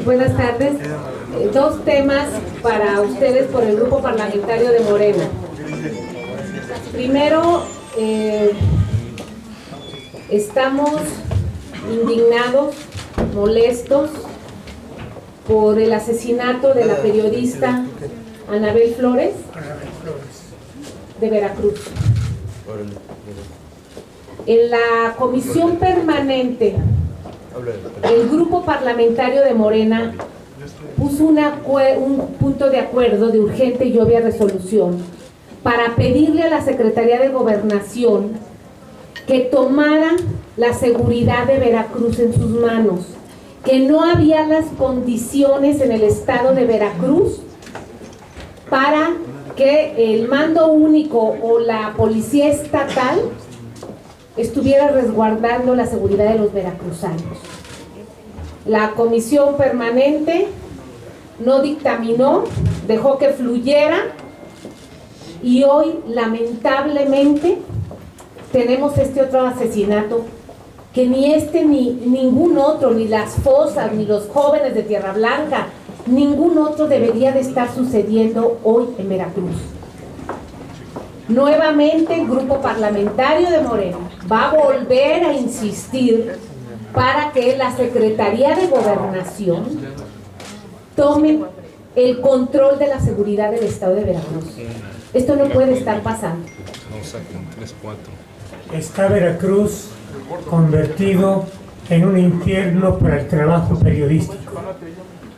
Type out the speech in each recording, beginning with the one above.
Buenas tardes. Dos temas para ustedes por el Grupo Parlamentario de Morena. Primero, estamos indignados, molestos por el asesinato de la periodista Anabel Flores de Veracruz. En la comisión permanente, el Grupo Parlamentario de Morena puso un punto de acuerdo de urgente y obvia resolución para pedirle a la Secretaría de Gobernación que tomara la seguridad de Veracruz en sus manos, que no había las condiciones en el estado de Veracruz para que el mando único o la policía estatal estuviera resguardando la seguridad de los veracruzanos. La comisión permanente no dictaminó, dejó que fluyera, y hoy lamentablemente tenemos este otro asesinato que ni este ni ningún otro, ni las fosas, ni los jóvenes de Tierra Blanca, ningún otro debería de estar sucediendo hoy en Veracruz. Nuevamente el Grupo Parlamentario de Morena va a volver a insistir para que la Secretaría de Gobernación tome el control de la seguridad del estado de Veracruz. Esto no puede estar pasando. Está Veracruz convertido en un infierno para el trabajo periodístico.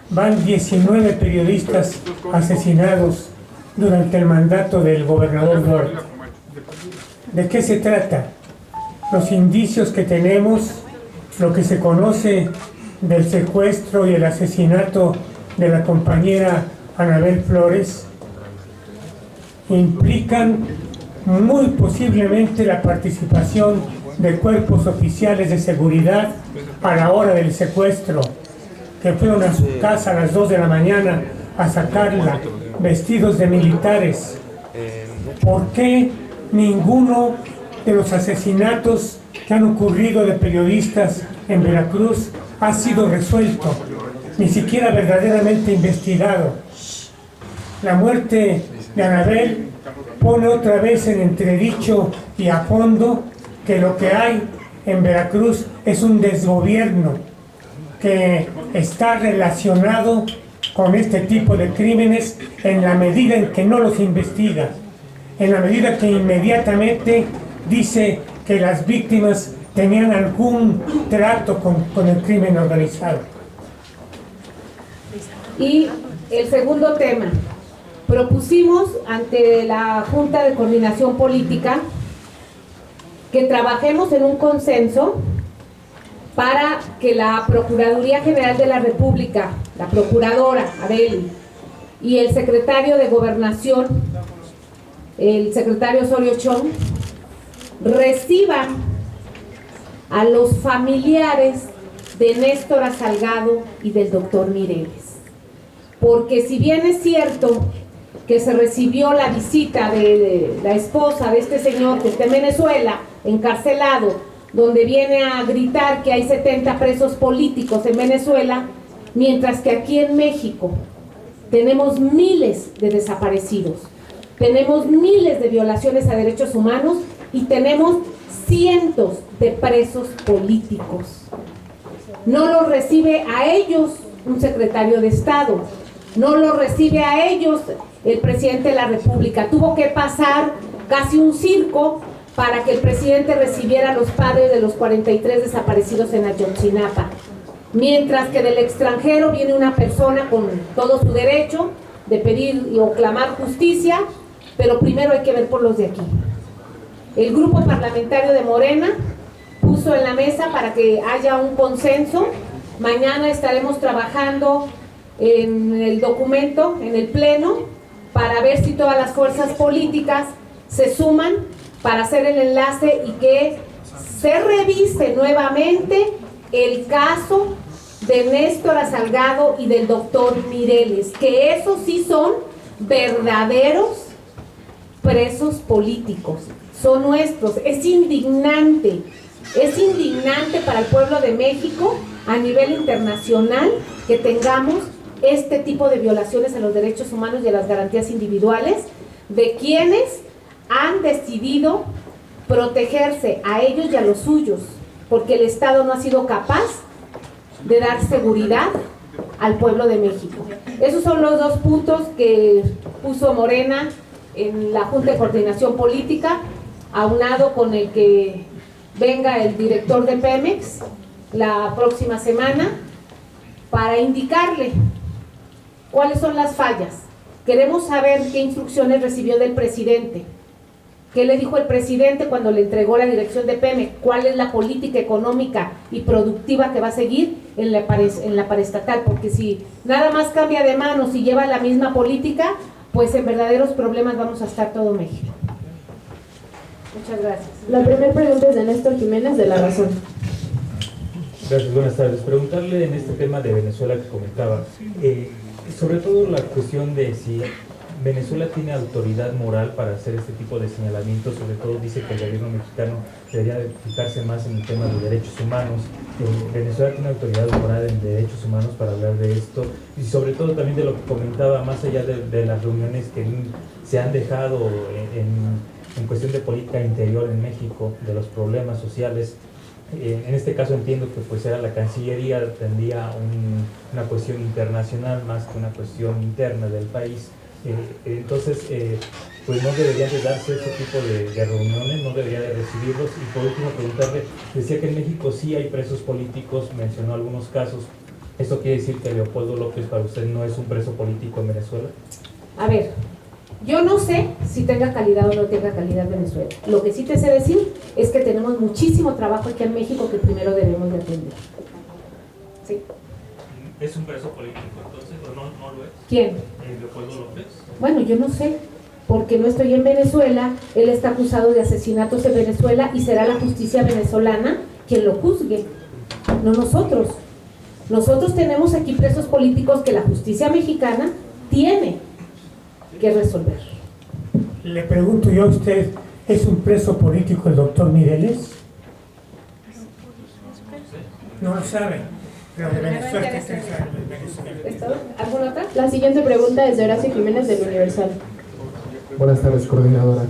Van 19 periodistas asesinados durante el mandato del gobernador Duarte. ¿De qué se trata? Los indicios que tenemos, lo que se conoce del secuestro y el asesinato de la compañera Anabel Flores, implican muy posiblemente la participación de cuerpos oficiales de seguridad a la hora del secuestro, que fueron a su casa a las 2 de la mañana a sacarla vestidos de militares. ¿Por qué ninguno de los asesinatos que han ocurrido de periodistas en Veracruz ha sido resuelto, ni siquiera verdaderamente investigado? La muerte de Anabel pone otra vez en entredicho y a fondo que lo que hay en Veracruz es un desgobierno que está relacionado con este tipo de crímenes en la medida en que no los investiga, en la medida que inmediatamente dice que las víctimas tenían algún trato con el crimen organizado. Y el segundo tema, propusimos ante la Junta de Coordinación Política que trabajemos en un consenso para que la Procuraduría General de la República, la Procuradora Arely, y el Secretario de Gobernación, el Secretario Osorio Chong, reciban a los familiares de Néstora Salgado y del doctor Mireles. Porque si bien es cierto que se recibió la visita de la esposa de este señor que está en Venezuela, encarcelado, donde viene a gritar que hay 70 presos políticos en Venezuela, mientras que aquí en México tenemos miles de desaparecidos, tenemos miles de violaciones a derechos humanos y tenemos cientos de presos políticos. No los recibe a ellos un secretario de Estado, no los recibe a ellos el presidente de la República. Tuvo que pasar casi un circo para que el presidente recibiera a los padres de los 43 desaparecidos en Ayotzinapa. Mientras que del extranjero viene una persona con todo su derecho de pedir o clamar justicia, pero primero hay que ver por los de aquí. El Grupo Parlamentario de Morena puso en la mesa para que haya un consenso. Mañana estaremos trabajando en el documento, en el pleno, para ver si todas las fuerzas políticas se suman para hacer el enlace y que se revise nuevamente el caso de Néstora Salgado y del doctor Mireles, que esos sí son verdaderos presos políticos, son nuestros. Es indignante Es indignante para el pueblo de México a nivel internacional que tengamos este tipo de violaciones a los derechos humanos y a las garantías individuales de quienes han decidido protegerse a ellos y a los suyos, porque el Estado no ha sido capaz de dar seguridad al pueblo de México. Esos son los dos puntos que puso Morena en la Junta de Coordinación Política, aunado con el que venga el director de Pemex la próxima semana para indicarle cuáles son las fallas. Queremos saber qué instrucciones recibió del presidente, qué le dijo el presidente cuando le entregó la dirección de Pemex, cuál es la política económica y productiva que va a seguir en la paraestatal, porque si nada más cambia de manos y lleva la misma política, pues en verdaderos problemas vamos a estar todo México. Muchas gracias. La primera pregunta es de Néstor Jiménez, de La Razón. Gracias, buenas tardes. Preguntarle en este tema de Venezuela que comentaba, sobre todo la cuestión de si Venezuela tiene autoridad moral para hacer este tipo de señalamientos. Sobre todo dice que el gobierno mexicano debería fijarse más en el tema de derechos humanos. Venezuela tiene autoridad moral en derechos humanos para hablar de esto, y sobre todo también de lo que comentaba, más allá de las reuniones que se han dejado en cuestión de política interior en México, de los problemas sociales. En este caso entiendo que pues era la Cancillería, tendría una cuestión internacional más que una cuestión interna del país. Entonces, pues no deberían de darse ese tipo de reuniones, no debería de recibirlos. Y por último preguntarle, decía que en México sí hay presos políticos, mencionó algunos casos. ¿Esto quiere decir que Leopoldo López para usted no es un preso político en Venezuela? A ver, yo no sé si tenga calidad o no tenga calidad Venezuela. Lo que sí te sé decir es que tenemos muchísimo trabajo aquí en México que primero debemos de atender. Sí. ¿Es un preso político entonces o no lo es? ¿Quién? Leopoldo López. Bueno, yo no sé, porque no estoy en Venezuela. Él está acusado de asesinatos en Venezuela y será la justicia venezolana quien lo juzgue, no nosotros. Nosotros tenemos aquí presos políticos que la justicia mexicana tiene que resolver. Le pregunto yo a usted, ¿es un preso político el doctor Mireles? No lo sabe, pero de Venezuela que usted sabe, de Venezuela. ¿Alguna otra? La siguiente pregunta es de Horacio Jiménez, del Universal. Buenas tardes, coordinadora.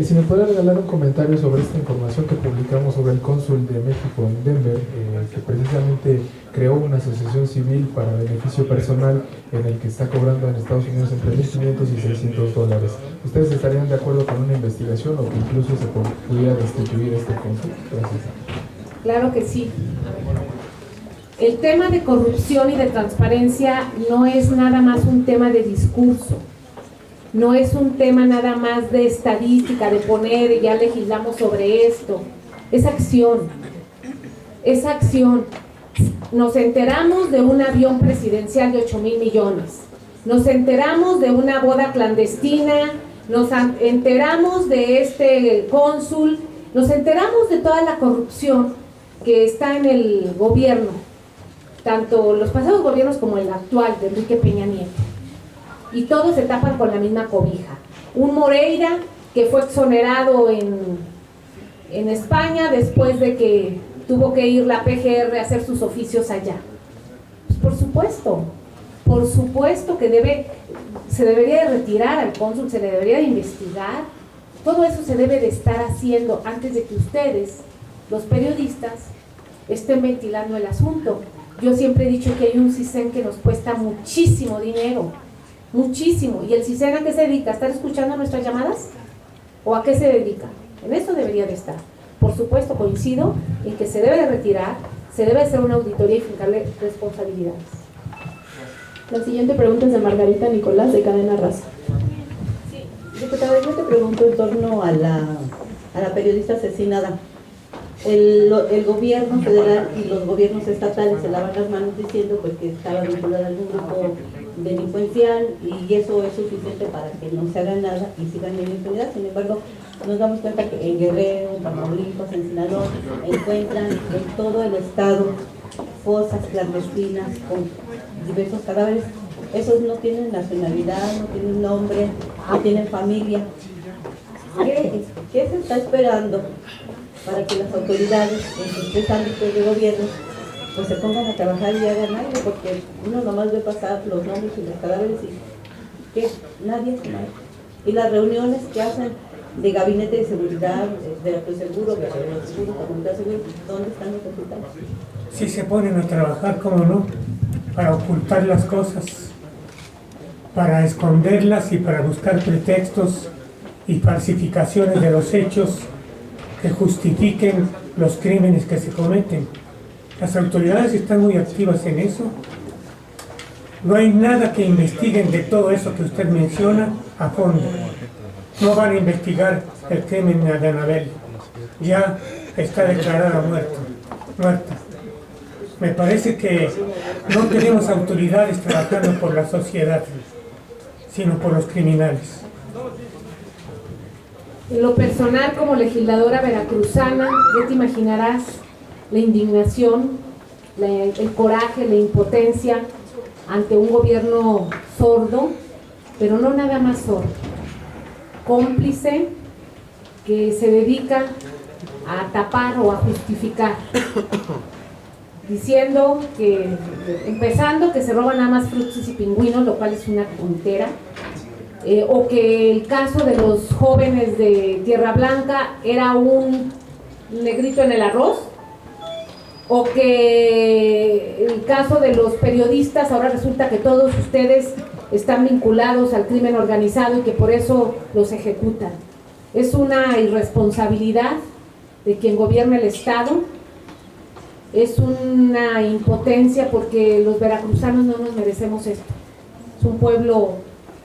Si me puede regalar un comentario sobre esta información que publicamos sobre el cónsul de México en Denver, que precisamente creó una asociación civil para beneficio personal en el que está cobrando en Estados Unidos entre $1,500 y $600. ¿Ustedes estarían de acuerdo con una investigación o que incluso se pudiera destituir este cónsul? Gracias. Claro que sí. El tema de corrupción y de transparencia no es nada más un tema de discurso. No es un tema nada más de estadística, de poner y ya legislamos sobre esto. Es acción. Es acción. Nos enteramos de un avión presidencial de 8,000 millones. Nos enteramos de una boda clandestina. Nos enteramos de este cónsul. Nos enteramos de toda la corrupción que está en el gobierno, tanto los pasados gobiernos como el actual de Enrique Peña Nieto. Y todos se tapan con la misma cobija. Un Moreira que fue exonerado en España después de que tuvo que ir la PGR a hacer sus oficios allá. Pues por supuesto que se debería de retirar al cónsul, se le debería de investigar. Todo eso se debe de estar haciendo antes de que ustedes, los periodistas, estén ventilando el asunto. Yo siempre he dicho que hay un CISEN que nos cuesta muchísimo dinero. Muchísimo. ¿Y el CISEN a qué se dedica? ¿A estar escuchando nuestras llamadas? ¿O a qué se dedica? En eso debería de estar. Por supuesto, coincido en que se debe de retirar, se debe hacer una auditoría y fijarle responsabilidades. La siguiente pregunta es de Margarita Nicolás, de Cadena Raza. Sí, diputada, yo te pregunto en torno a la periodista asesinada. El gobierno federal y los gobiernos estatales se lavan las manos diciendo pues que estaba vinculada a algún grupo delincuencial y eso es suficiente para que no se haga nada y sigan en impunidad. Sin embargo, nos damos cuenta que en Guerrero, en Tamaulipas, en Sinaloa, encuentran en todo el estado fosas clandestinas con diversos cadáveres. Esos no tienen nacionalidad, no tienen nombre, no tienen familia. ¿Qué se está esperando para que las autoridades en sus tres ámbitos de gobierno pues se pongan a trabajar y hagan algo, porque uno nomás ve pasar los nombres y los cadáveres y ¿qué? Nadie hace nada. Y las reuniones que hacen de gabinete de seguridad, de autoseguro, de seguro, comunidad seguro, ¿dónde están los resultados? Si se ponen a trabajar, ¿cómo no? Para ocultar las cosas, para esconderlas y para buscar pretextos y falsificaciones de los hechos que justifiquen los crímenes que se cometen. Las autoridades están muy activas en eso. No hay nada que investiguen de todo eso que usted menciona a fondo. No van a investigar el crimen de Anabel. Ya está declarada muerta. Me parece que no tenemos autoridades trabajando por la sociedad, sino por los criminales. En lo personal, como legisladora veracruzana, ya te imaginarás la indignación, el coraje, la impotencia ante un gobierno sordo, pero no nada más sordo, cómplice, que se dedica a tapar o a justificar, diciendo que, empezando que se roban nada más frutos y pingüinos, lo cual es una tontera, o que el caso de los jóvenes de Tierra Blanca era un negrito en el arroz, o que el caso de los periodistas, ahora resulta que todos ustedes están vinculados al crimen organizado y que por eso los ejecutan. Es una irresponsabilidad de quien gobierna el Estado, es una impotencia porque los veracruzanos no nos merecemos esto. Es un pueblo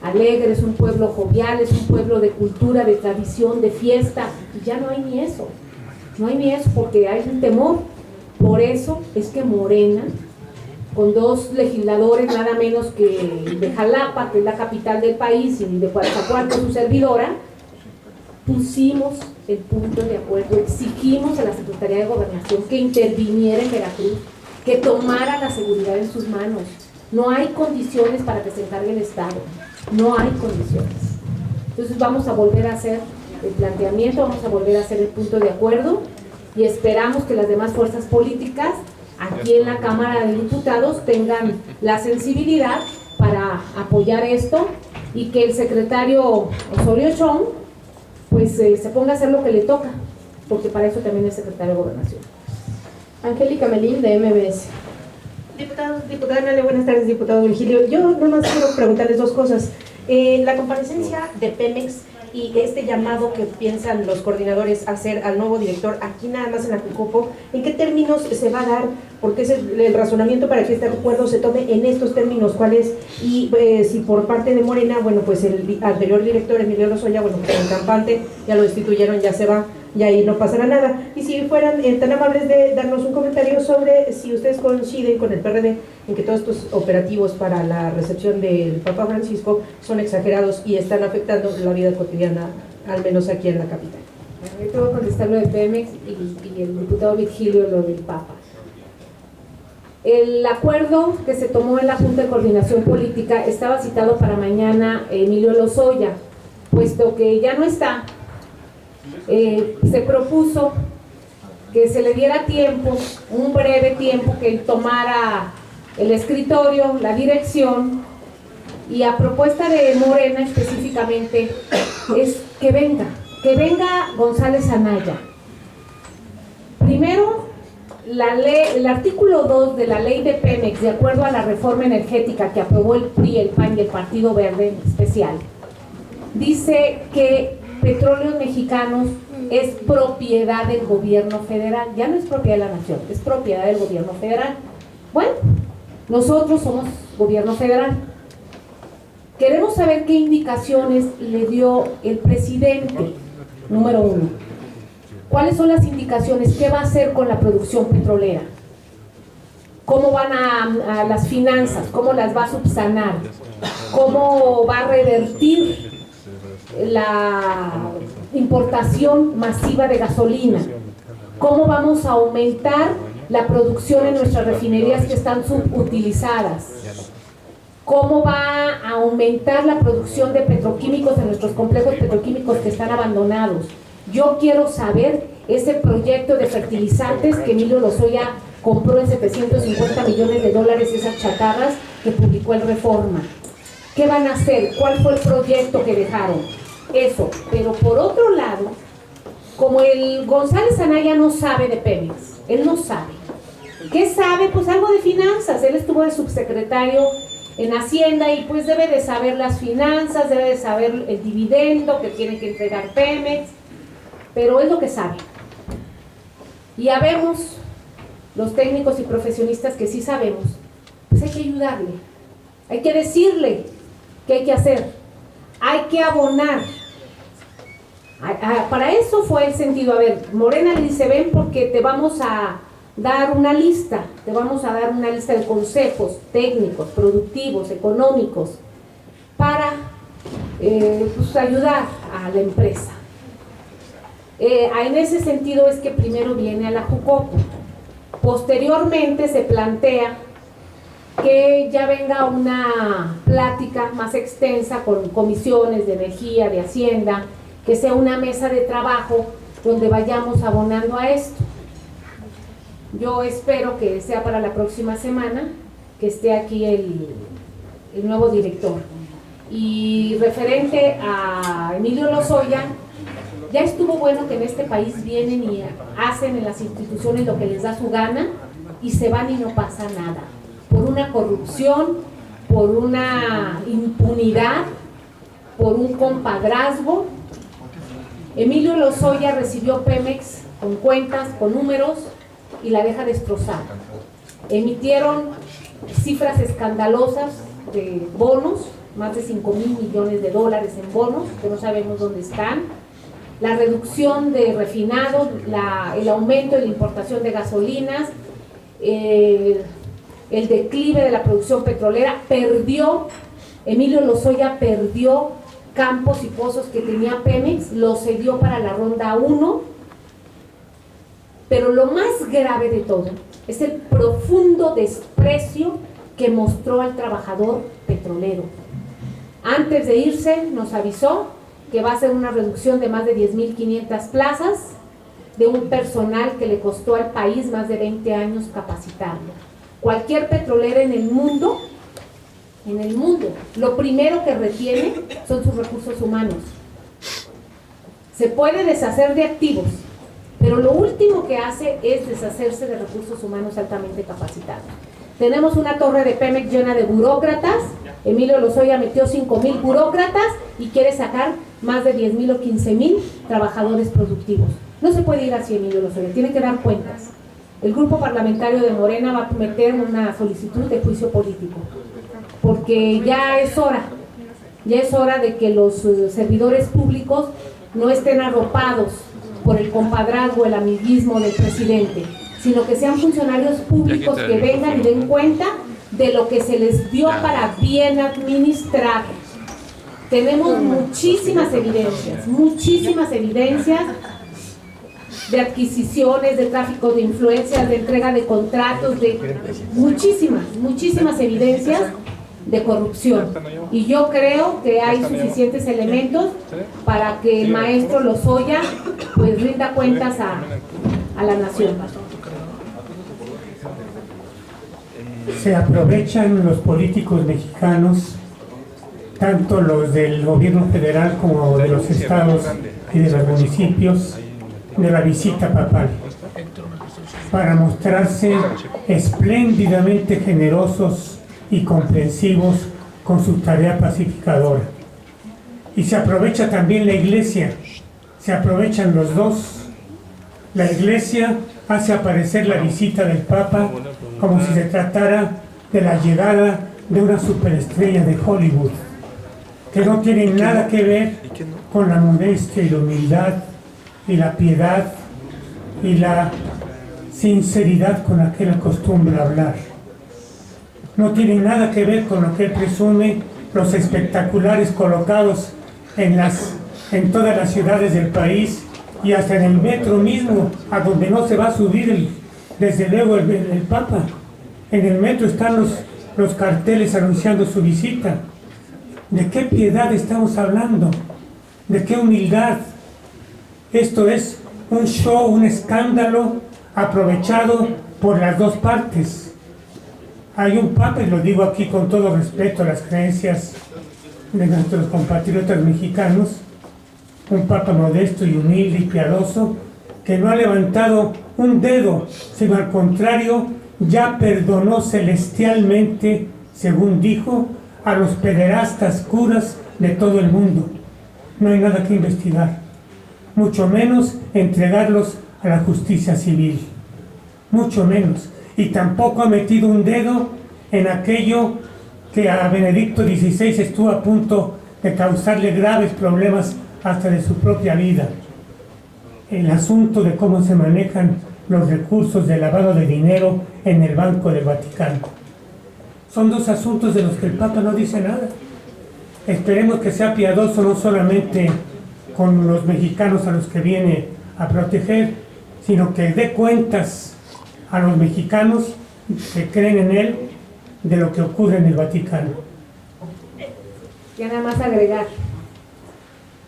alegre, es un pueblo jovial, es un pueblo de cultura, de tradición, de fiesta, y ya no hay ni eso. No hay ni eso porque hay un temor. Por eso es que Morena, con dos legisladores nada menos que de Jalapa, que es la capital del país, y de Coatzacoalcos, su servidora, pusimos el punto de acuerdo, exigimos a la Secretaría de Gobernación que interviniera en Veracruz, que tomara la seguridad en sus manos. No hay condiciones para que se encargue el Estado, no hay condiciones. Entonces vamos a volver a hacer el planteamiento, vamos a volver a hacer el punto de acuerdo y esperamos que las demás fuerzas políticas aquí en la Cámara de Diputados tengan la sensibilidad para apoyar esto y que el secretario Osorio Chong pues se ponga a hacer lo que le toca, porque para eso también es secretario de Gobernación. Angélica Melín, de MBS. Diputada Nale, buenas tardes, diputado Virgilio. Yo nomás quiero preguntarles dos cosas. La comparecencia de Pemex y este llamado que piensan los coordinadores hacer al nuevo director aquí nada más en la Jucopo, ¿en qué términos se va a dar? Porque es el razonamiento para que este acuerdo se tome en estos términos, ¿cuál es? Y si por parte de Morena, bueno, pues el anterior director, Emilio Lozoya, bueno, pues en campante, ya lo destituyeron, ya se va, y ahí no pasará nada. Y si fueran tan amables de darnos un comentario sobre si ustedes coinciden con el PRD en que todos estos operativos para la recepción del Papa Francisco son exagerados y están afectando la vida cotidiana, al menos aquí en la capital. Yo te voy a contestar lo de Pemex y el diputado Virgilio lo del Papa. El acuerdo que se tomó en la Junta de Coordinación Política estaba citado para mañana Emilio Lozoya, puesto que ya no está. Se propuso que se le diera tiempo, un breve tiempo, que él tomara el escritorio, la dirección, y a propuesta de Morena específicamente es que venga González Anaya. Primero, la ley, el artículo 2 de la ley de Pemex, de acuerdo a la reforma energética que aprobó el PRI, el PAN y el Partido Verde en especial, dice que Petróleos Mexicanos es propiedad del gobierno federal. Ya no es propiedad de la nación, es propiedad del gobierno federal. Bueno, nosotros somos gobierno federal. Queremos saber qué indicaciones le dio el presidente, número uno. ¿Cuáles son las indicaciones? ¿Qué va a hacer con la producción petrolera? ¿Cómo van a las finanzas? ¿Cómo las va a subsanar? ¿Cómo va a revertir la importación masiva de gasolina? ¿Cómo vamos a aumentar la producción en nuestras refinerías que están subutilizadas? ¿Cómo va a aumentar la producción de petroquímicos en nuestros complejos petroquímicos que están abandonados? Yo quiero saber ese proyecto de fertilizantes que Emilio Lozoya compró en 750 millones de dólares, esas chatarras que publicó el Reforma. ¿Qué van a hacer? ¿Cuál fue el proyecto que dejaron? Eso. Pero por otro lado, como el González Anaya no sabe de Pemex, él no sabe. ¿Qué sabe? Pues algo de finanzas. Él estuvo de subsecretario en Hacienda y pues debe de saber las finanzas, debe de saber el dividendo que tiene que entregar Pemex, pero es lo que sabe. Y habemos los técnicos y profesionistas que sí sabemos, pues hay que ayudarle, hay que decirle qué hay que hacer, hay que abonar. Para eso fue el sentido. A ver, Morena le dice, ven porque te vamos a dar una lista, te vamos a dar una lista de consejos técnicos, productivos, económicos, para pues, ayudar a la empresa. En ese sentido es que primero viene a la Jucopo. Posteriormente se plantea que ya venga una plática más extensa con comisiones de energía, de Hacienda, que sea una mesa de trabajo donde vayamos abonando a esto. Yo espero que sea para la próxima semana, que esté aquí el nuevo director. Y referente a Emilio Lozoya, ya estuvo bueno que en este país vienen y hacen en las instituciones lo que les da su gana y se van y no pasa nada. Por una corrupción, por una impunidad, por un compadrazgo. Emilio Lozoya recibió Pemex con cuentas, con números y la deja destrozada. Emitieron cifras escandalosas de bonos, más de 5,000 millones de dólares en bonos, que no sabemos dónde están. La reducción de refinados, el aumento de la importación de gasolinas, el declive de la producción petrolera. Emilio Lozoya perdió campos y pozos que tenía Pemex, lo cedió para la ronda 1, pero lo más grave de todo es el profundo desprecio que mostró al trabajador petrolero. Antes de irse nos avisó que va a ser una reducción de más de 10,500 plazas de un personal que le costó al país más de 20 años capacitarlo. Cualquier petrolera en el mundo, lo primero que retiene son sus recursos humanos. Se puede deshacer de activos, pero lo último que hace es deshacerse de recursos humanos altamente capacitados. Tenemos una torre de Pemex llena de burócratas. Emilio Lozoya metió 5,000 burócratas y quiere sacar más de 10,000 o 15,000 trabajadores productivos. No se puede ir así, Emilio Lozoya, tiene que dar cuentas. El grupo parlamentario de Morena va a meter una solicitud de juicio político, porque ya es hora de que los servidores públicos no estén arropados por el compadrazgo, el amiguismo del presidente, sino que sean funcionarios públicos que vengan y den cuenta de lo que se les dio para bien administrar. Tenemos muchísimas evidencias de adquisiciones, de tráfico de influencias, de entrega de contratos, de muchísimas evidencias de corrupción. Y yo creo que hay suficientes elementos para que el maestro Lozoya pues rinda cuentas a la nación. Se aprovechan los políticos mexicanos, tanto los del gobierno federal como de los estados y de los municipios, de la visita papal, para mostrarse espléndidamente generosos y comprensivos con su tarea pacificadora. Y se aprovecha también la iglesia, se aprovechan los dos. La iglesia hace aparecer la visita del Papa como si se tratara de la llegada de una superestrella de Hollywood, que no tiene nada que ver con la modestia y la humildad y la piedad y la sinceridad con la que él acostumbra hablar. No tiene nada que ver con lo que él presume, los espectaculares colocados en todas las ciudades del país y hasta en el metro mismo, a donde no se va a subir desde luego el Papa. En el metro están los carteles anunciando su visita. ¿De qué piedad estamos hablando? ¿De qué humildad? Esto es un show, un escándalo aprovechado por las dos partes. Hay un papa, y lo digo aquí con todo respeto a las creencias de nuestros compatriotas mexicanos, un papa modesto y humilde y piadoso, que no ha levantado un dedo, sino al contrario, ya perdonó celestialmente, según dijo, a los pederastas curas de todo el mundo. No hay nada que investigar, mucho menos entregarlos a la justicia civil, mucho menos. Y tampoco ha metido un dedo en aquello que a Benedicto XVI estuvo a punto de causarle graves problemas hasta de su propia vida. El asunto de cómo se manejan los recursos de lavado de dinero en el Banco del Vaticano. Son dos asuntos de los que el Papa no dice nada. Esperemos que sea piadoso no solamente con los mexicanos a los que viene a proteger, sino que dé cuentas a los mexicanos que creen en él de lo que ocurre en el Vaticano. Ya nada más agregar,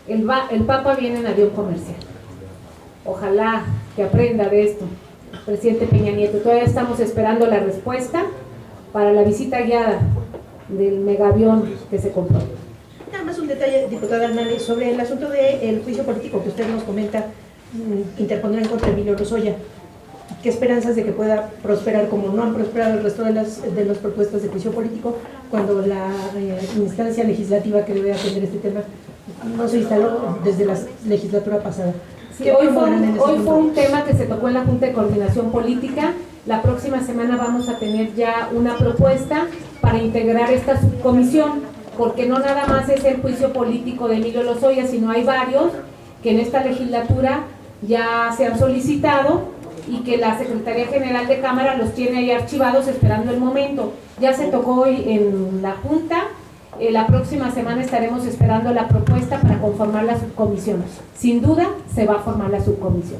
el Papa viene en avión comercial. Ojalá que aprenda de esto, presidente Peña Nieto. Todavía estamos esperando la respuesta para la visita guiada del megavión que se compró. Nada más un detalle, diputada Hernández, sobre el asunto del juicio político que usted nos comenta, interpondrá en contra de Emilio Lozoya. ¿Qué esperanzas de que pueda prosperar como no han prosperado el resto de las propuestas de juicio político cuando la instancia legislativa que debe atender este tema no se instaló desde la legislatura pasada? Sí, hoy fue un tema que se tocó en la Junta de Coordinación Política. La próxima semana vamos a tener ya una propuesta para integrar esta subcomisión, porque no nada más es el juicio político de Emilio Lozoya, sino hay varios que en esta legislatura ya se han solicitado y que la Secretaría General de Cámara los tiene ahí archivados esperando el momento. Ya se tocó hoy en la Junta. La próxima semana estaremos esperando la propuesta para conformar la subcomisión. Sin duda se va a formar la subcomisión.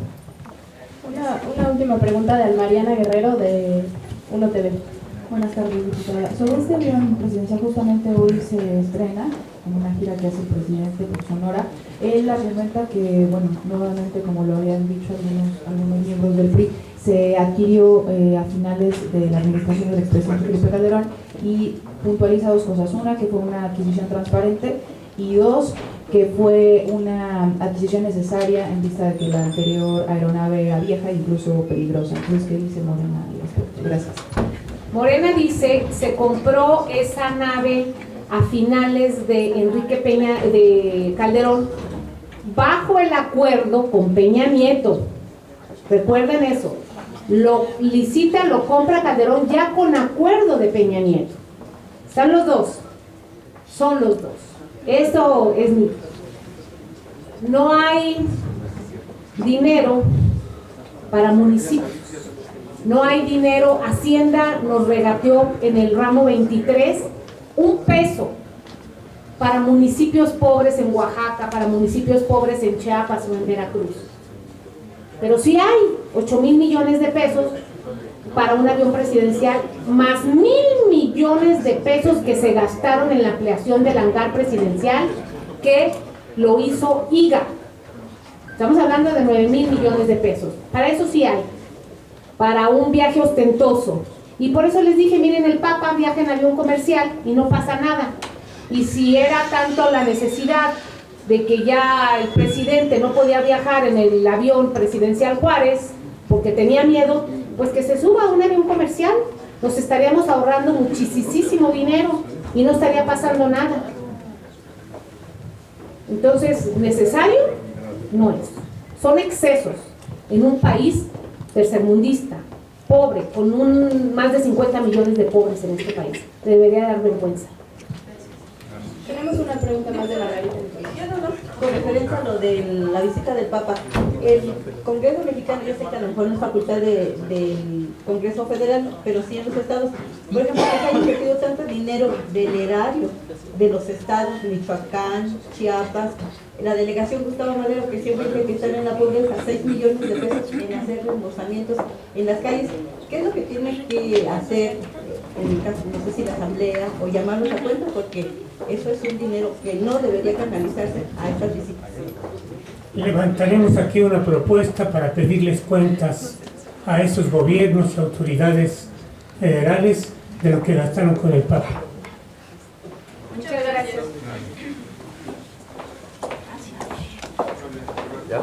Una última pregunta de Almariana Guerrero de 1TV. Buenas tardes, diputada. Sobre este avión presidencial, justamente hoy se estrena en una gira que hace el presidente por Sonora. Él argumenta que, bueno, nuevamente, como lo habían dicho algunos miembros del PRI, se adquirió a finales de la administración del expresidente Felipe Calderón, y puntualiza dos cosas: una, que fue una adquisición transparente, y dos, que fue una adquisición necesaria en vista de que la anterior aeronave era vieja e incluso peligrosa. Entonces, ¿qué dice Morena al respecto? Gracias. Morena dice, se compró esa nave a finales de Enrique Peña, de Calderón, bajo el acuerdo con Peña Nieto. Recuerden eso. Lo licita, lo compra Calderón ya con acuerdo de Peña Nieto. Están los dos. Son los dos. Eso es mito. No hay dinero para municipios. No hay dinero. Hacienda nos regateó en el ramo 23 un peso para municipios pobres en Oaxaca, para municipios pobres en Chiapas o en Veracruz. Pero sí hay 8,000 millones de pesos para un avión presidencial, más 1,000 millones de pesos que se gastaron en la ampliación del hangar presidencial, que lo hizo IGA. Estamos hablando de 9,000 millones de pesos. Para eso sí hay, para un viaje ostentoso. Y por eso les dije, miren, el Papa viaja en avión comercial y no pasa nada. Y si era tanto la necesidad de que ya el presidente no podía viajar en el avión presidencial Juárez porque tenía miedo, pues que se suba a un avión comercial. Nos estaríamos ahorrando muchísimo dinero y no estaría pasando nada. Entonces, ¿necesario? No es. Son excesos en un país tercermundista, pobre, con más de 50 millones de pobres en este país. Debería dar vergüenza. Tenemos una pregunta más de Margarita. Con referencia a lo de la visita del Papa, el Congreso mexicano, yo sé que a lo mejor no es facultad del Congreso Federal, pero sí en los estados. Por ejemplo, se ha invertido tanto dinero del erario de los estados, Michoacán, Chiapas, la delegación Gustavo Madero, que siempre dice que están en la pobreza, 6 millones de pesos en hacer reembolsamientos en las calles. ¿Qué es lo que tiene que hacer, en el caso, no sé si la asamblea, o llamarlos a cuenta? Porque eso es un dinero que no debería canalizarse a estas visitas. levantaremos aquí una propuesta para pedirles cuentas a esos gobiernos y autoridades federales de lo que gastaron con el Papa. Muchas gracias. ¿Ya?